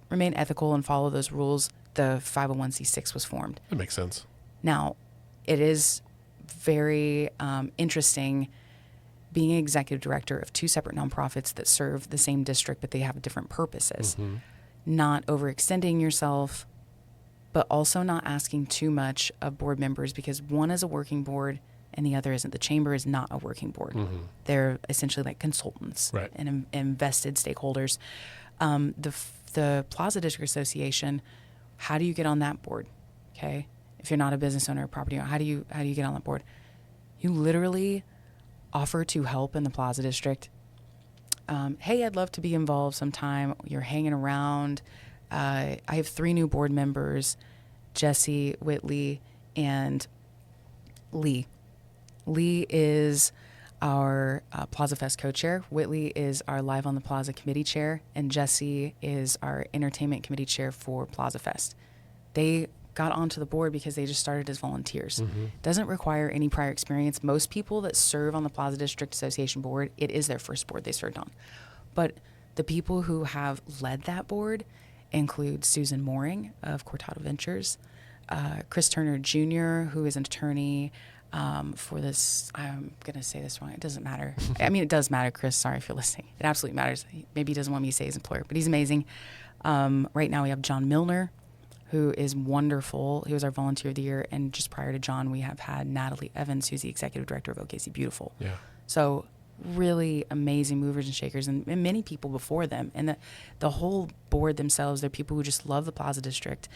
remain ethical and follow those rules, the 501c6 was formed.
That makes sense.
Now, it is very interesting being an executive director of 2 separate nonprofits that serve the same district, but they have different purposes. Mm-hmm. Not overextending yourself, but also not asking too much of board members, because one is a working board and the other isn't. The chamber is not a working board. Mm-hmm. They're essentially like consultants and invested stakeholders. The Plaza District Association, how do you get on that board? Okay. If you're not a business owner or property owner, how do you get on that board? You literally offer to help in the Plaza District. Hey, I'd love to be involved sometime. You're hanging around. I have 3 new board members, Jesse, Whitley, and Lee. Lee is our Plaza Fest co-chair. Whitley is our Live on the Plaza committee chair, and Jesse is our entertainment committee chair for Plaza Fest. They got onto the board because they just started as volunteers. Mm-hmm. Doesn't require any prior experience. Most people that serve on the Plaza District Association board, it is their first board they served on. But the people who have led that board include Susan Mooring of Cortado Ventures, Chris Turner Jr., who is an attorney for this. I'm going to say this wrong. It doesn't matter. I mean, it does matter, Chris. Sorry if you're listening. It absolutely matters. Maybe he doesn't want me to say his employer, but he's amazing. Right now we have John Milner, who is wonderful. He was our volunteer of the year. And just prior to John, we have had Natalie Evans, who's the executive director of OKC Beautiful.
Yeah.
So really amazing movers and shakers, and many people before them. And the whole board themselves, they're people who just love the Plaza District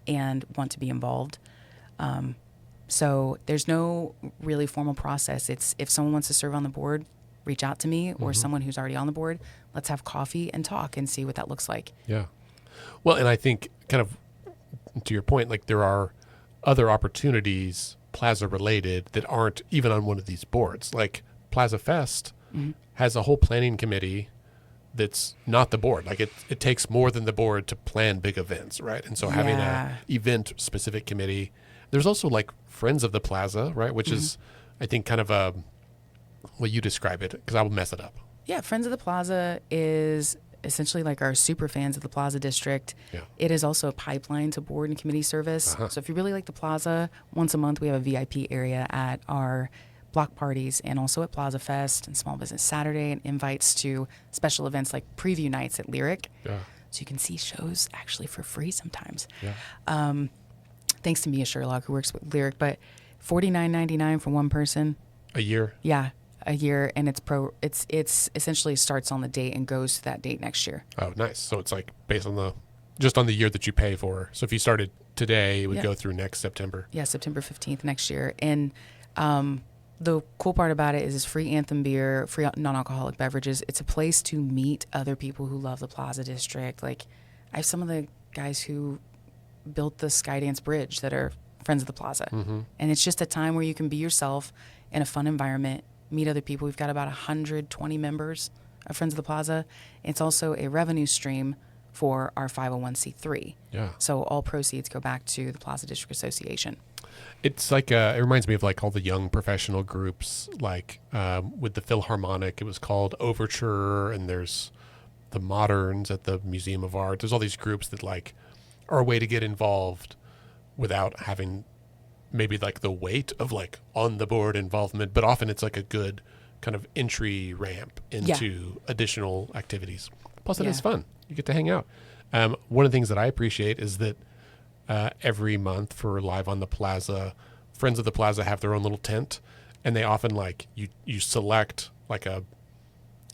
and want to be involved. So there's no really formal process. It's if someone wants to serve on the board, reach out to me, or someone who's already on the board. Let's have coffee and talk and see what that looks like.
Yeah. Well, and I think kind of to your point, like there are other opportunities Plaza related that aren't even on one of these boards. Like Plaza Fest has a whole planning committee that's not the board. Like it takes more than the board to plan big events, right? And so having a event specific committee. There's also like Friends of the Plaza, right? Which is, I think, kind of a, well, you describe it because I will mess it up.
Yeah, Friends of the Plaza is essentially like our super fans of the Plaza District.
Yeah.
It is also a pipeline to board and committee service. So if you really like the Plaza, once a month we have a VIP area at our block parties and also at Plaza Fest and Small Business Saturday, and invites to special events like preview nights at Lyric.
Yeah.
So you can see shows actually for free sometimes.
Yeah.
Thanks to Mia Sherlock, who works with Lyric, but $49.99 for one person.
A year.
Yeah, a year, and it's essentially starts on the date and goes to that date next year.
Oh, nice. So it's like based on just on the year that you pay for. So if you started today, it would go through next September.
Yeah, September 15th next year. And the cool part about it is it's free Anthem beer, free non-alcoholic beverages. It's a place to meet other people who love the Plaza District. Like, I have some of the guys who built the Skydance Bridge that are friends of the Plaza. And it's just a time where you can be yourself in a fun environment, meet other people. We've got about 120 members of Friends of the Plaza. It's also a revenue stream for our 501c3.
Yeah.
So all proceeds go back to the Plaza District Association.
It's like it reminds me of like all the young professional groups, like with the Philharmonic, it was called Overture, and there's the Moderns at the Museum of Art. There's all these groups that like are a way to get involved without having maybe like the weight of like on the board involvement, but often it's like a good kind of entry ramp into additional activities. Plus it is fun. You get to hang out. One of the things that I appreciate is that every month for Live on the Plaza, Friends of the Plaza have their own little tent, and they often like you select like a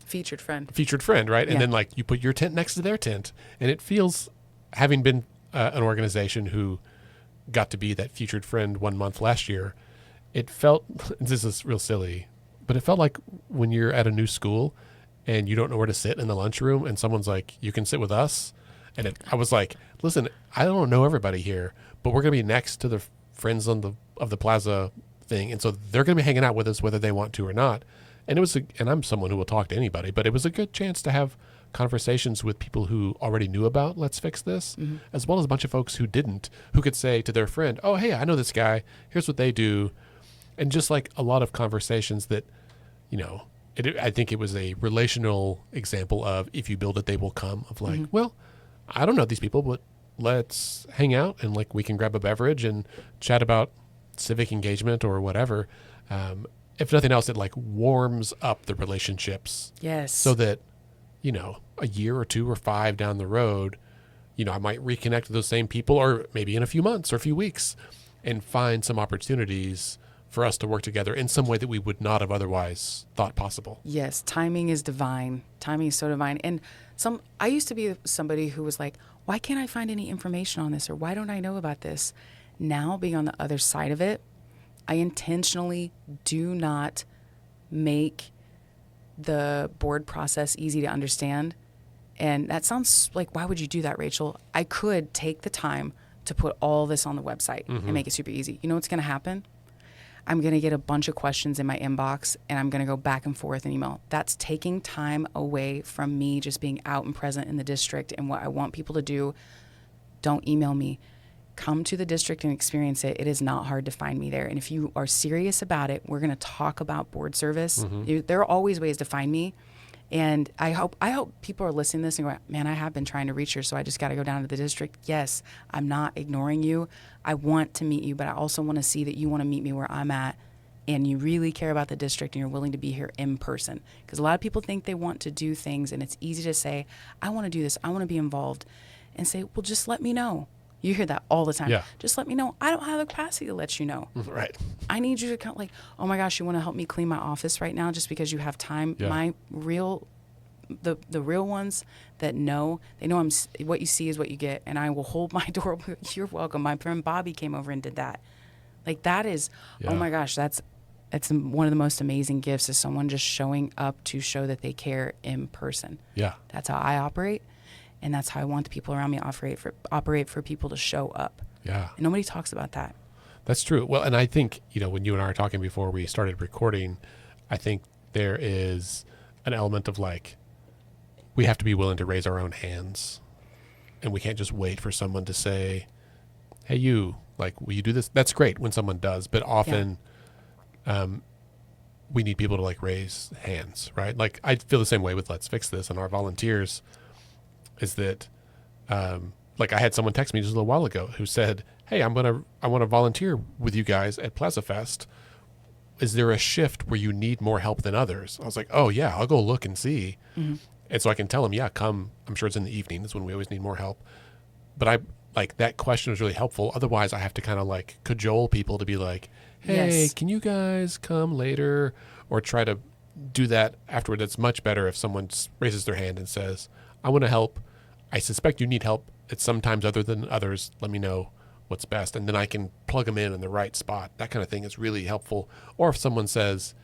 featured friend,
right? And then like you put your tent next to their tent, and it feels, having been an organization who got to be that featured friend 1 month last year, it felt, this is real silly, but it felt like when you're at a new school and you don't know where to sit in the lunchroom and someone's like, you can sit with us. And I was like, listen, I don't know everybody here, but we're going to be next to the Friends of the Plaza thing. And so they're going to be hanging out with us whether they want to or not. And and I'm someone who will talk to anybody, but it was a good chance to have conversations with people who already knew about Let's Fix This, as well as a bunch of folks who didn't, who could say to their friend, oh, hey, I know this guy. Here's what they do. And just like a lot of conversations that, you know, I think it was a relational example of if you build it, they will come, of like, well, I don't know these people, but let's hang out and like we can grab a beverage and chat about civic engagement or whatever. If nothing else, it like warms up the relationships.
Yes.
So that, you know, a year or 2 or 5 down the road, you know, I might reconnect with those same people, or maybe in a few months or a few weeks, and find some opportunities for us to work together in some way that we would not have otherwise thought possible.
Yes, timing is divine. Timing is so divine. And I used to be somebody who was like, why can't I find any information on this, or why don't I know about this? Now, being on the other side of it, I intentionally do not make the board process easy to understand. And that sounds like, why would you do that, Rachel? I could take the time to put all this on the website and make it super easy. You know what's going to happen? I'm going to get a bunch of questions in my inbox, and I'm going to go back and forth in email. That's taking time away from me just being out and present in the district and what I want people to do. Don't email me. Come to the district and experience it. It is not hard to find me there. And if you are serious about it, we're going to talk about board service. There are always ways to find me. And I hope people are listening to this and going, man, I have been trying to reach her, so I just got to go down to the district. Yes, I'm not ignoring you. I want to meet you, but I also want to see that you want to meet me where I'm at, and you really care about the district and you're willing to be here in person. Because a lot of people think they want to do things, and it's easy to say, I want to do this, I want to be involved, and say, well, just let me know. You hear that all the time.
Yeah.
Just let me know. I don't have the capacity to let you know.
Right.
I need you to come, like, oh my gosh, you want to help me clean my office right now just because you have time?
Yeah.
My real, the real ones that know, they know what you see is what you get, and I will hold my door. You're welcome. My friend Bobby came over and did that. Like, that is, oh my gosh, it's one of the most amazing gifts, is someone just showing up to show that they care in person.
Yeah.
That's how I operate. And that's how I want the people around me operate for people to show up.
Yeah.
And nobody talks about that.
That's true. Well, and I think, when you and I were talking before we started recording, I think there is an element of like, we have to be willing to raise our own hands, and we can't just wait for someone to say, hey, you, like, will you do this? That's great when someone does, but often, we need people to like raise hands, right? Like, I feel the same way with Let's Fix This and our volunteers. Is that, like, I had someone text me just a little while ago who said, hey, I want to volunteer with you guys at Plaza Fest. Is there a shift where you need more help than others? I was like, oh yeah, I'll go look and see. Mm-hmm. And so I can tell them, yeah, come. I'm sure it's in the evening. That's when we always need more help. But that question was really helpful. Otherwise I have to kind of like cajole people to be like, hey, can you guys come later? Or try to do that afterward. It's much better if someone raises their hand and says, I want to help. I suspect you need help at some times other than others. Let me know what's best. And then I can plug them in the right spot. That kind of thing is really helpful. Or if someone says,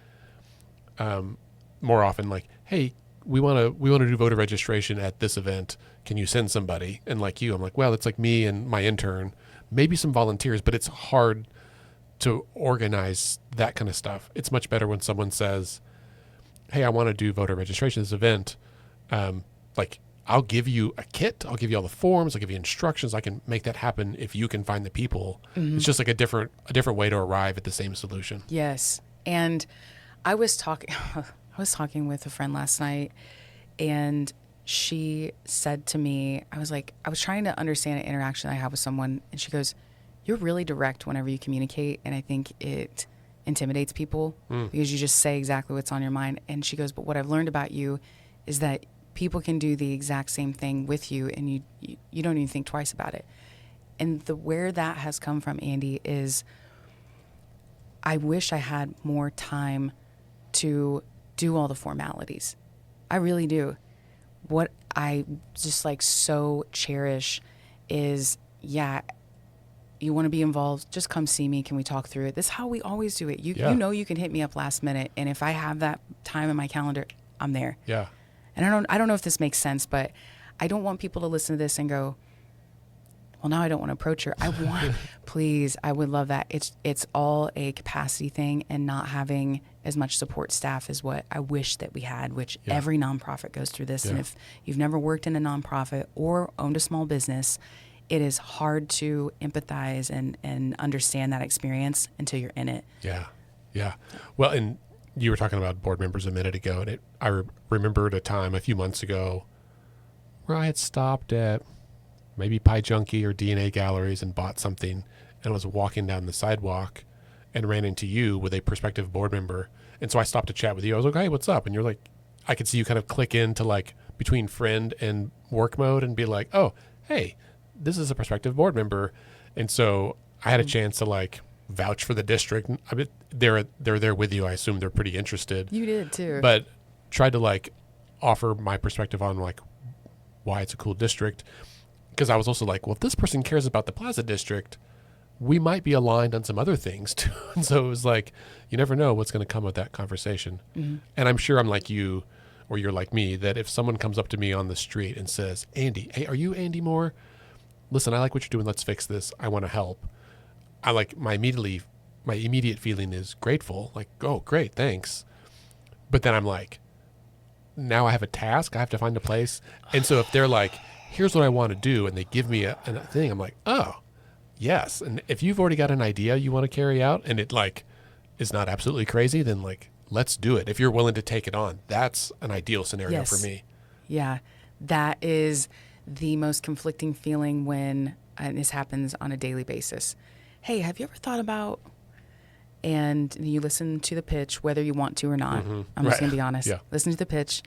more often, like, hey, we want to do voter registration at this event. Can you send somebody? And like you, I'm like, well, it's like me and my intern, maybe some volunteers, but it's hard to organize that kind of stuff. It's much better when someone says, hey, I want to do voter registration at this event. Like, I'll give you a kit. I'll give you all the forms. I'll give you instructions. I can make that happen if you can find the people. Mm-hmm. It's just like a different way to arrive at the same solution.
Yes. And I was talking with a friend last night, and she said to me, I was trying to understand an interaction I have with someone, and she goes, you're really direct whenever you communicate, and I think it intimidates people because you just say exactly what's on your mind. And she goes, but what I've learned about you is that people can do the exact same thing with you, and you don't even think twice about it. And where that has come from, Andy, is I wish I had more time to do all the formalities. I really do. What I just like so cherish is, you want to be involved, just come see me. Can we talk through it? This is how we always do it. You know you can hit me up last minute, and if I have that time in my calendar, I'm there.
Yeah.
And I don't know if this makes sense, but I don't want people to listen to this and go, well, now I don't want to approach her. I want, please, I would love that. It's all a capacity thing, and not having as much support staff is what I wish that we had, which every nonprofit goes through this. Yeah. And if you've never worked in a nonprofit or owned a small business, it is hard to empathize and understand that experience until you're in it. Yeah. Yeah. Well, and you were talking about board members a minute ago, and I remembered a time a few months ago where I had stopped at maybe Pie Junkie or DNA Galleries and bought something, and was walking down the sidewalk and ran into you with a prospective board member. And so I stopped to chat with you. I was like, hey, what's up? And you're like, I could see you kind of click into like between friend and work mode and be like, oh, hey, this is a prospective board member. And so I had a chance to like vouch for the district. I mean, they're there with you. I assume they're pretty interested. You did too. But tried to like offer my perspective on like why it's a cool district. Because I was also like, well, if this person cares about the Plaza District, we might be aligned on some other things too. And so it was like, you never know what's going to come with that conversation. Mm-hmm. And I'm sure I'm like you, or you're like me, that if someone comes up to me on the street and says, Andy, hey, are you Andy Moore? Listen, I like what you're doing. Let's fix this. I want to help. I like my immediate feeling is grateful. Like, oh, great, thanks. But then I'm like, now I have a task. I have to find a place. And so if they're like, here's what I want to do, and they give me a thing, I'm like, oh, yes. And if you've already got an idea you want to carry out, and it like is not absolutely crazy, then like,
let's do it. If you're willing to take it on, that's an ideal scenario
Yes.
for me.
Yeah, that is the most conflicting feeling when and this happens on a daily basis. Hey, have you ever thought about, and you listen to the pitch, whether you want to or not. I'm just going to be honest.
Yeah.
Listen to the pitch.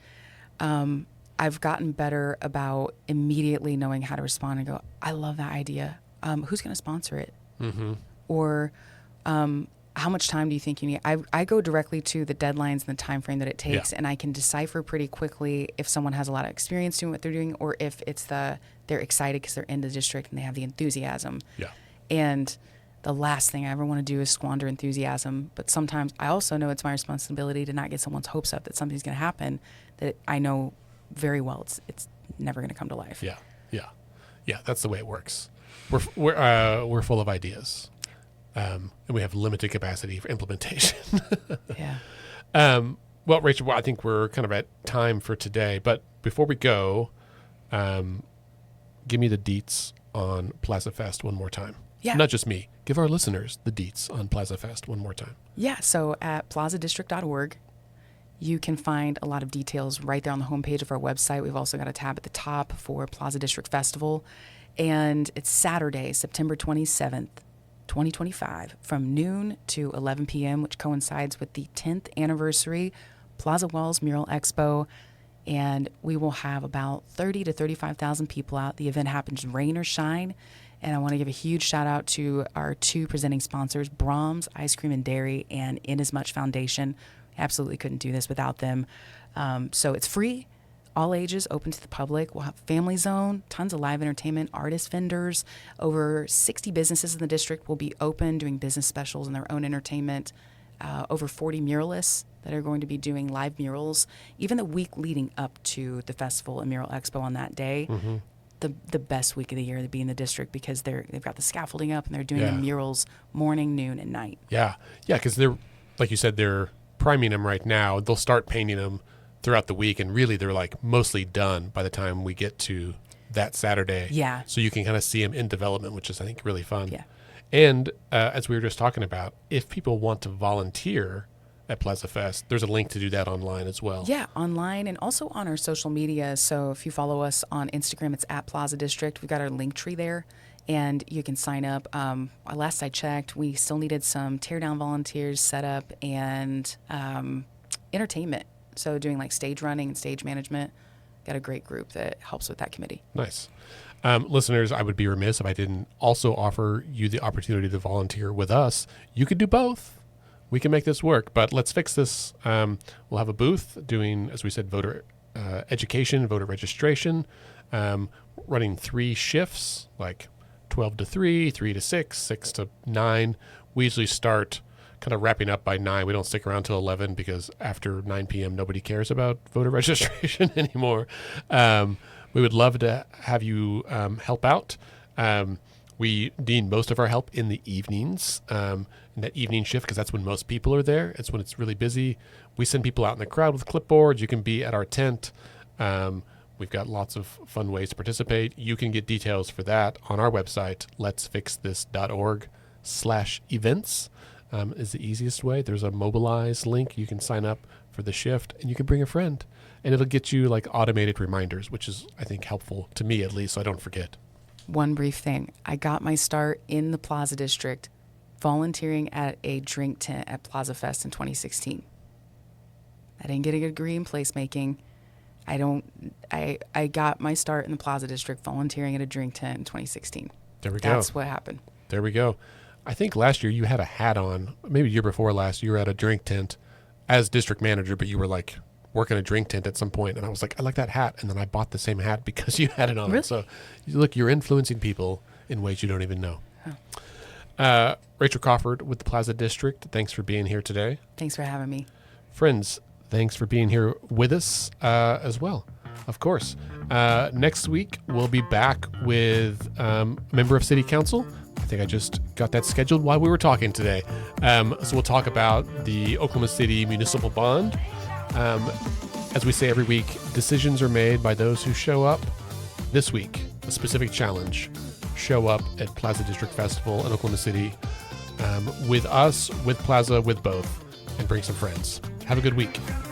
I've gotten better about immediately knowing how to respond and go, I love that idea. Who's going to sponsor it? Or how much time do you think you need? I go directly to the deadlines and the time frame that it takes, and I can decipher pretty quickly if someone has a lot of experience doing what they're doing, or if it's they're excited because they're in the district and they have the enthusiasm.
Yeah.
And the last thing I ever want to do is squander enthusiasm. But sometimes I also know it's my responsibility to not get someone's hopes up that something's going to happen that I know very well it's never going to come to life.
Yeah. That's the way it works. We're full of ideas, and we have limited capacity for implementation.
Yeah.
Well, Rachel, I think we're kind of at time for today. But before we go, give me the deets on Plaza Fest one more time.
Yeah.
Not just me. Give our listeners the deets on Plaza Fest one more time.
Yeah. So at plazadistrict.org, you can find a lot of details right there on the homepage of our website. We've also got a tab at the top for Plaza District Festival. And it's Saturday, September 27th, 2025, from noon to 11 p.m., which coincides with the 10th anniversary Plaza Wells Mural Expo. And we will have about 30 to 35,000 people out. The event happens rain or shine. And I want to give a huge shout out to our two presenting sponsors, Brahms Ice Cream and Dairy and Inasmuch Foundation. Absolutely couldn't do this without them. So it's free, all ages, open to the public. We'll have family zone, tons of live entertainment, artist vendors. Over 60 businesses in the district will be open, doing business specials and their own entertainment. Over 40 muralists that are going to be doing live murals. Even the week leading up to the festival and Mural Expo on that day, the best week of the year to be in the district because they've got the scaffolding up and they're doing the murals morning, noon, and night.
Yeah, because they're, like you said, they're priming them right now. They'll start painting them throughout the week, and really they're like mostly done by the time we get to that Saturday.
Yeah.
So you can kind of see them in development, which is, I think, really fun.
Yeah.
And as we were just talking about, if people want to volunteer at Plaza Fest, there's a link to do that online as well.
Yeah, online and also on our social media. So if you follow us on Instagram, it's at Plaza District. We've got our link tree there, and you can sign up. Last I checked, we still needed some teardown volunteers set up and entertainment. So doing like stage running and stage management. Got a great group that helps with that committee.
Nice. Listeners, I would be remiss if I didn't also offer you the opportunity to volunteer with us. You could do both. We can make this work, but let's fix this. We'll have a booth doing, as we said, voter education, voter registration, running 3 shifts, like 12 to 3, 3 to 6, 6 to 9. We usually start kind of wrapping up by 9. We don't stick around till 11 because after 9 p.m. nobody cares about voter registration anymore. We would love to have you help out. We need most of our help in the evenings, in that evening shift, because that's when most people are there. It's when it's really busy. We send people out in the crowd with clipboards. You can be at our tent. We've got lots of fun ways to participate. You can get details for that on our website, letsfixthis.org/events is the easiest way. There's a mobilize link. You can sign up for the shift, and you can bring a friend. And it'll get you like automated reminders, which is, I think, helpful to me at least, so I don't forget.
One brief thing. I got my start in the Plaza District volunteering at a drink tent at Plaza Fest in 2016. I didn't get a degree in placemaking. I got my start in the Plaza District volunteering at a drink tent in 2016.
There we go.
That's what happened.
There we go. I think last year you had a hat on, maybe the year before last, you were at a drink tent as district manager, but you were like working a drink tent at some point, and I was like, I like that hat, and then I bought the same hat because you had it on.
Really?
So look, you're influencing people in ways you don't even know. Oh. Rachael Crawford with the Plaza District, thanks for being here today.
Thanks for having me.
Friends, thanks for being here with us as well, of course. Next week, we'll be back with a member of City Council. I think I just got that scheduled while we were talking today. So we'll talk about the Oklahoma City Municipal Bond. As we say every week, decisions are made by those who show up. This week, a specific challenge. Show up at Plaza District Festival in Oklahoma City with us, with Plaza, with both, and bring some friends. Have a good week.